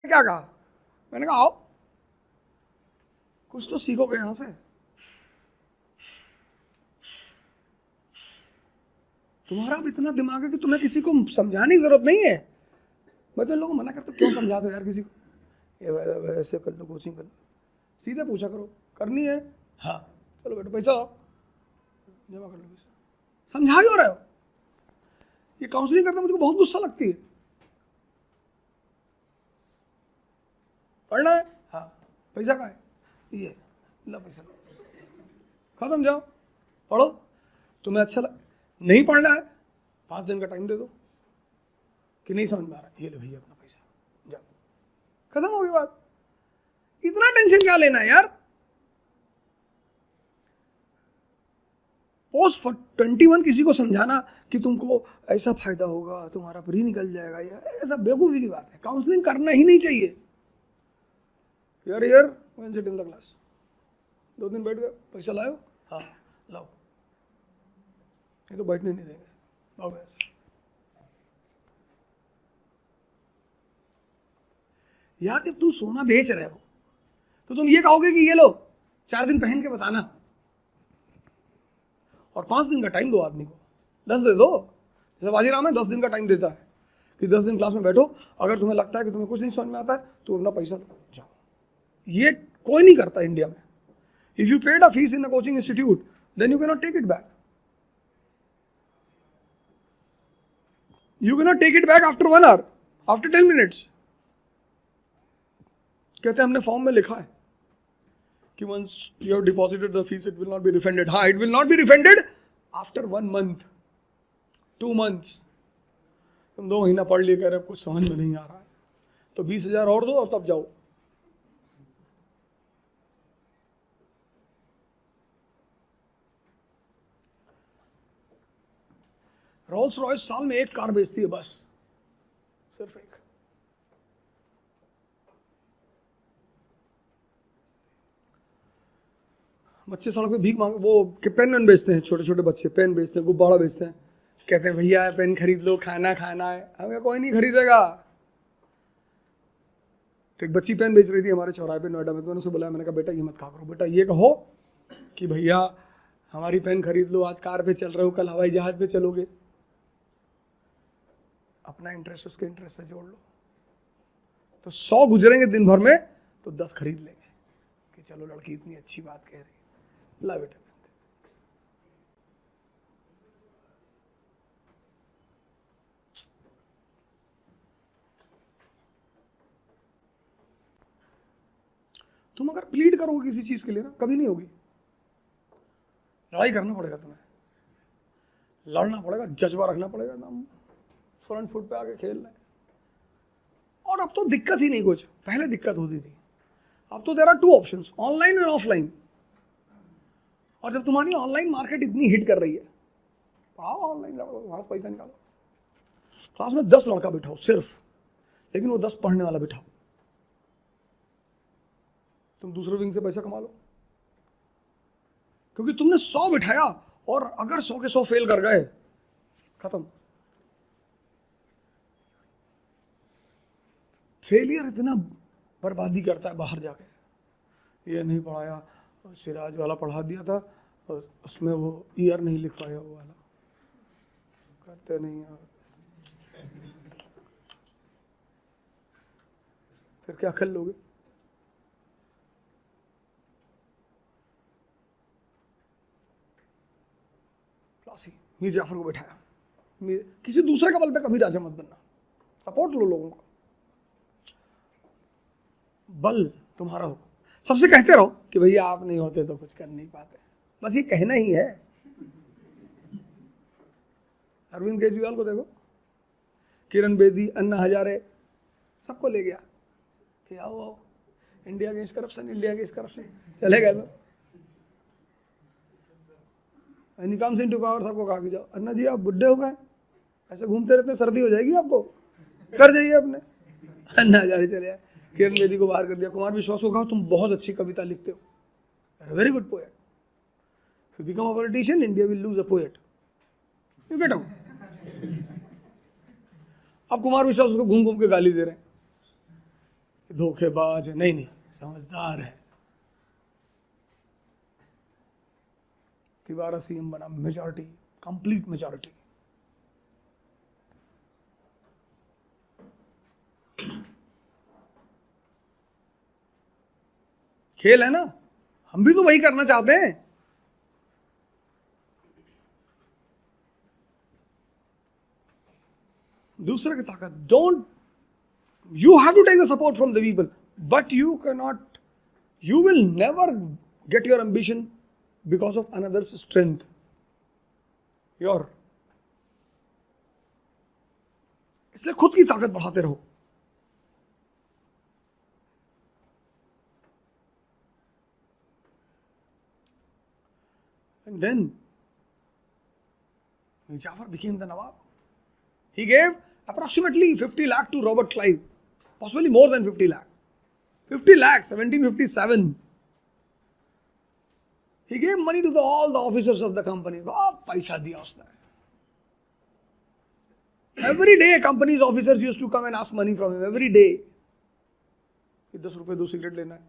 क्या कहा? मैंने कहा आओ कुछ तो सीखोगे यहां से। तुम्हारा अब इतना दिमाग है कि तुम्हें किसी को समझाने की जरूरत नहीं है। मैं तो लोगों को मना करता, क्यों समझा दो यार किसी को, ये ऐसे कर लो, कोचिंग कर लो, सीधे पूछा करो करनी है, हाँ चलो बेटा पैसा आओ जमा कर लो पैसा, समझा क्यों रहे हो? ये काउंसलिंग करना मुझको बहुत गुस्सा लगती है। पढ़ना है, हाँ पैसा कहाँ है, ये लो पैसा लो, खत्म, जाओ पढ़ो। तुम्हें अच्छा नहीं पढ़ना है 5 दिन का टाइम दे दो, कि नहीं समझ में आ रहा, ये लो भैया अपना पैसा, जाओ, खत्म हो गई बात। इतना टेंशन क्या लेना है यार। पोस्ट 21 किसी को समझाना कि तुमको ऐसा फायदा होगा, तुम्हारा प्री निकल जाएगा, या ऐसा बेवकूफ़ी की बात है। काउंसलिंग करना ही नहीं चाहिए। यार यार one sit in the class, 2 दिन बैठ गए, पैसा लाओ, हाँ लाओ, ये तो बैठने नहीं देंगे, लाओ पैसा। यार जब तुम सोना बेच रहे हो तो तुम ये कहोगे कि ये लो 4 दिन पहन के बताना, और 5 दिन का टाइम दो आदमी को, 10 दे दो। जैसे बाजीराम है 10 दिन का टाइम देता है कि 10 दिन क्लास में बैठो, अगर तुम्हें लगता है कि तुम्हें कुछ नहीं समझ में आता है तो अपना पैसा लो, जाओ। ये कोई नहीं करता इंडिया में। If you paid a fees in a coaching institute then you can not take it back. You can not take it back after 1 hour, after 10 minutes. कहते हैं हमने फॉर्म में लिखा है कि once you have deposited the fees it will not be refunded. हाँ, it will not be refunded after 1 month, 2 months. तुम 2 महीना पढ़ लिए, कह रहे कुछ समझ में नहीं आ रहा है, तो 20,000 और दो और तब जाओ। रोल्स रॉयस साल में 1 कार बेचती है बस, सिर्फ 1। बच्चे सड़क पे भीख मांग, वो पेन वेन बेचते हैं, छोटे छोटे बच्चे पेन बेचते हैं, गुब्बारा बेचते हैं, कहते हैं भैया पेन खरीद लो, खाना खाना है। हमें कोई नहीं खरीदेगा। तो एक बच्ची पेन बेच रही थी हमारे चौराहे पे नोएडा में, तो मैंने उसे बुलाया, मैंने कहा बेटा ये मत कहा करो, बेटा ये कहो कि भैया हमारी पेन खरीद लो, आज कार पे चल रहे हो, कल हवाई जहाज पे चलोगे। अपना इंटरेस्ट उसके इंटरेस्ट से जोड़ लो, तो 100 गुजरेंगे दिन भर में तो 10 खरीद लेंगे कि चलो लड़की इतनी अच्छी बात कह रही, ला बेटा। तुम अगर प्लीड करोगे किसी चीज के लिए ना, कभी नहीं होगी। लड़ाई करना पड़ेगा तुम्हें, लड़ना पड़ेगा, जज्बा रखना पड़ेगा, एकदम फ्रंट फुट पे आके खेलना है। और अब तो दिक्कत ही नहीं कुछ, पहले दिक्कत होती थी, अब तो देयर आर 2 ऑप्शंस, ऑनलाइन और ऑफलाइन। और जब तुम्हारी ऑनलाइन मार्केट इतनी हिट कर रही है, पढ़ाओ ऑनलाइन, वहां पैसा निकालो। क्लास में 10 लड़का बिठाओ सिर्फ, लेकिन वो 10 पढ़ने वाला बिठाओ, तुम दूसरे विंग से पैसा कमा लो। क्योंकि तुमने 100 बिठाया और अगर 100 के 100 फेल कर गए, खत्म। फेलियर इतना बर्बादी करता है बाहर जाके। ये नहीं पढ़ाया, सिराज वाला पढ़ा दिया था, उसमें वो ईयर नहीं लिखवाया, वो वाला करते नहीं है, फिर क्या कर लोगे? मीर जाफर को बैठाया, किसी दूसरे का बल पे कभी राजा मत बनना, सपोर्ट लो लोगों का, बल तुम्हारा हो। सबसे कहते रहो कि भैया आप नहीं होते तो कुछ कर नहीं पाते, बस ये कहना ही है। अरविंद केजरीवाल को देखो, किरण बेदी, अन्ना हजारे, सबको ले गया कि आओ आओ, India against corruption, India against corruption, चले गए सब। निकाम सिंह टूकावर सबको कहा कि जाओ, अन्ना जी आप बुढ़े हो गए, ऐसे घूमते रहते सर्दी हो जाएगी आपको, कर जाइए अपने। अन्ना हजारे चले आए, किरण बेदी को बाहर कर दिया। कुमार विश्वास को कहा तुम बहुत अच्छी कविता लिखते हो, very good poet, if you become a politician India will lose a poet, you get out. अब कुमार विश्वास उसको घूम घूम के गाली दे रहे हैं धोखेबाज है, नहीं नहीं, समझदार है। तिवारा सीएम बना, मेजॉरिटी, कंप्लीट मेजॉरिटी। खेल है ना, हम भी तो वही करना चाहते हैं। दूसरे की ताकत, don't, you have to take the support from the people, but you cannot, you will never get your ambition because of another's strength. इसलिए खुद की ताकत बढ़ाते रहो। And then Jafar became the Nawab. He gave approximately 50 lakh to Robert Clive, possibly more than 50 lakh. 50 lakh, 1757. He gave money to all the officers of the company. पैसा दिया उसने. Every day company's officers used to come and ask money from him. Every day. 10 रुपए 2 cigarette लेना है.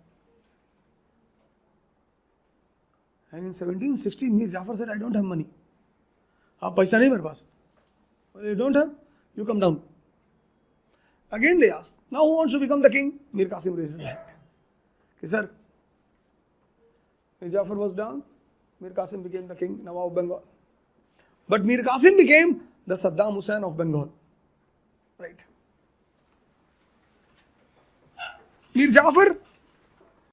And in 1760, Mir Jafar said, I don't have money. आप पैसा नहीं मेरे पास. You don't have? You come down. Again they asked, now who wants to become the king? Mir Qasim raises his hand. Sir, Mir Jafar was down. Mir Qasim became the king, Nawab of Bengal. But Mir Qasim became the Saddam Hussein of Bengal. Right. Mir Jafar